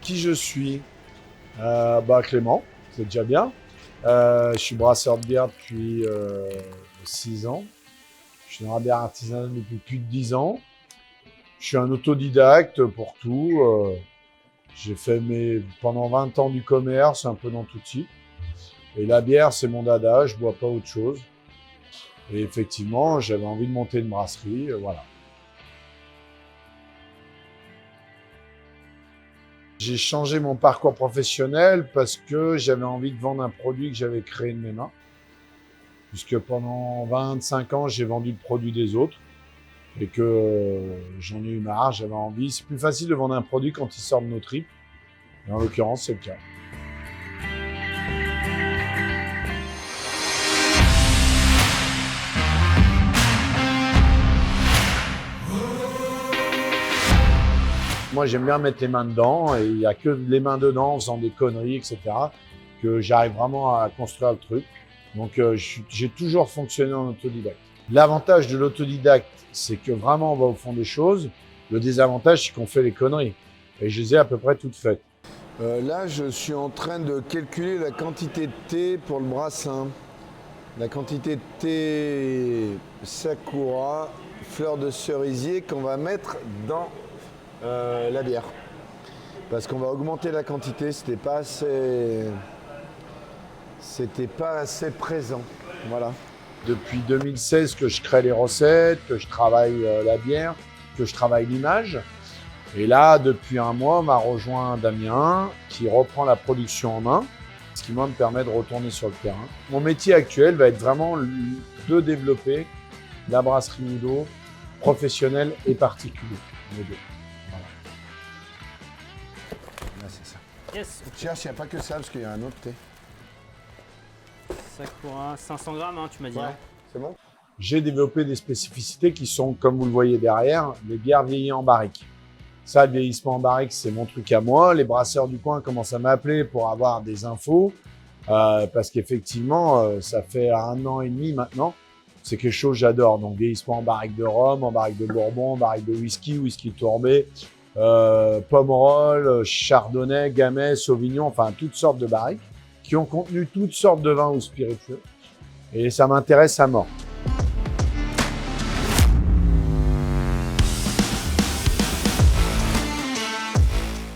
Qui je suis? Clément, c'est déjà bien. Je suis brasseur de bière depuis 6 ans. Je suis dans la bière artisanale depuis plus de 10 ans. Je suis un autodidacte pour tout. J'ai fait pendant 20 ans du commerce, un peu dans tout type. Et la bière, c'est mon dada, je bois pas autre chose. Et effectivement, j'avais envie de monter une brasserie, voilà. J'ai changé mon parcours professionnel parce que j'avais envie de vendre un produit que j'avais créé de mes mains. Puisque pendant 25 ans, j'ai vendu le produit des autres et que j'en ai eu marre, j'avais envie. C'est plus facile de vendre un produit quand il sort de nos tripes. Et en l'occurrence, c'est le cas. Moi, j'aime bien mettre les mains dedans et il n'y a que les mains dedans en faisant des conneries, etc., que j'arrive vraiment à construire le truc. Donc, j'ai toujours fonctionné en autodidacte. L'avantage de l'autodidacte, c'est que vraiment on va au fond des choses. Le désavantage, c'est qu'on fait les conneries. Et je les ai à peu près toutes faites. Là, je suis en train de calculer la quantité de thé pour le brassin. La quantité de thé Sakura, fleur de cerisier qu'on va mettre dans la bière. Parce qu'on va augmenter la quantité, c'était pas assez présent. Voilà. Depuis 2016 que je crée les recettes, que je travaille la bière, que je travaille l'image. Et là, depuis un mois, m'a rejoint Damien qui reprend la production en main, ce qui moi me permet de retourner sur le terrain. Mon métier actuel va être vraiment de développer la brasserie Nudo professionnelle et particulière. Les deux. Voilà. Là, c'est ça. Yes. Cherche, il n'y a pas que ça, parce qu'il y a un autre thé. Sakura, 500 grammes, hein, tu m'as dit. Ouais. Hein. C'est bon? J'ai développé des spécificités qui sont, comme vous le voyez derrière, les bières vieillies en barrique. Ça, le vieillissement en barrique, c'est mon truc à moi. Les brasseurs du coin commencent à m'appeler pour avoir des infos. Parce qu'effectivement, ça fait 1 an et demi maintenant. C'est quelque chose que j'adore. Donc, vieillissement en barrique de rhum, en barrique de bourbon, en barrique de whisky tourbé, pomerol, chardonnay, gamay, sauvignon, enfin, toutes sortes de barriques qui ont contenu toutes sortes de vins ou spiritueux. Et ça m'intéresse à mort.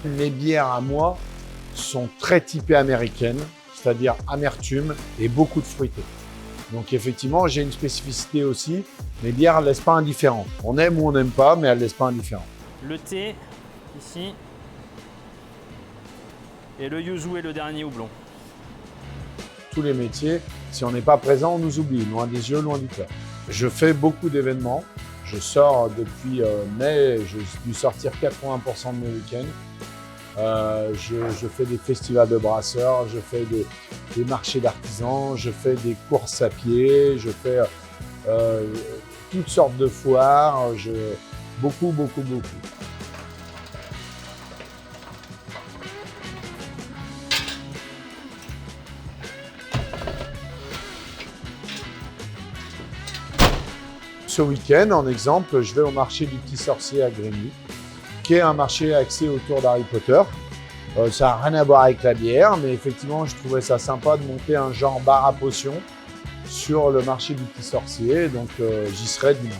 Mes bières à moi sont très typées américaines, c'est-à-dire amertume et beaucoup de fruité. Donc effectivement, j'ai une spécificité aussi. Mes bières ne laissent pas indifférent. On aime ou on n'aime pas, mais elles ne laissent pas indifférent. Le thé, ici. Et le yuzu est le dernier houblon. Tous les métiers, si on n'est pas présent, on nous oublie, loin des yeux, loin du cœur. Je fais beaucoup d'événements. Je sors depuis mai, j'ai dû sortir 80% de mes week-ends. Je fais des festivals de brasseurs, je fais des marchés d'artisans, je fais des courses à pied, je fais toutes sortes de foires, beaucoup. Ce week-end, en exemple, je vais au marché du Petit Sorcier à Grigny, qui est un marché axé autour d'Harry Potter. Ça n'a rien à voir avec la bière, mais effectivement, je trouvais ça sympa de monter un genre bar à potions sur le marché du Petit Sorcier, donc j'y serai dimanche.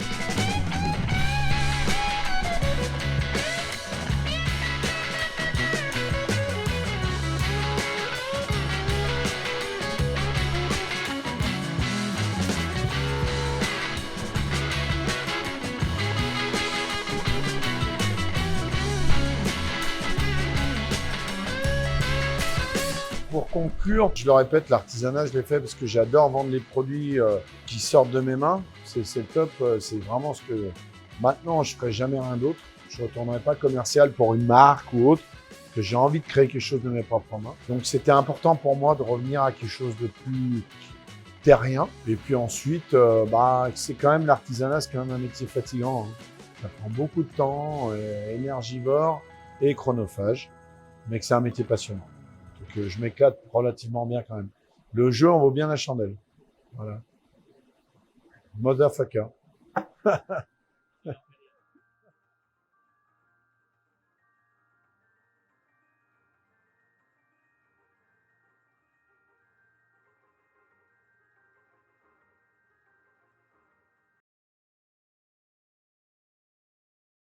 Pour conclure, je le répète, l'artisanat, je l'ai fait parce que j'adore vendre les produits qui sortent de mes mains. C'est le top, c'est vraiment ce que... Maintenant, je ne ferai jamais rien d'autre. Je ne retournerai pas commercial pour une marque ou autre, que j'ai envie de créer quelque chose de mes propres mains. Donc, c'était important pour moi de revenir à quelque chose de plus terrien. Et puis ensuite, c'est quand même l'artisanat, c'est quand même un métier fatigant. Hein. Ça prend beaucoup de temps, énergivore et chronophage, mais que c'est un métier passionnant. Donc je m'éclate relativement bien quand même. Le jeu en vaut bien la chandelle. Voilà. Motherfucker.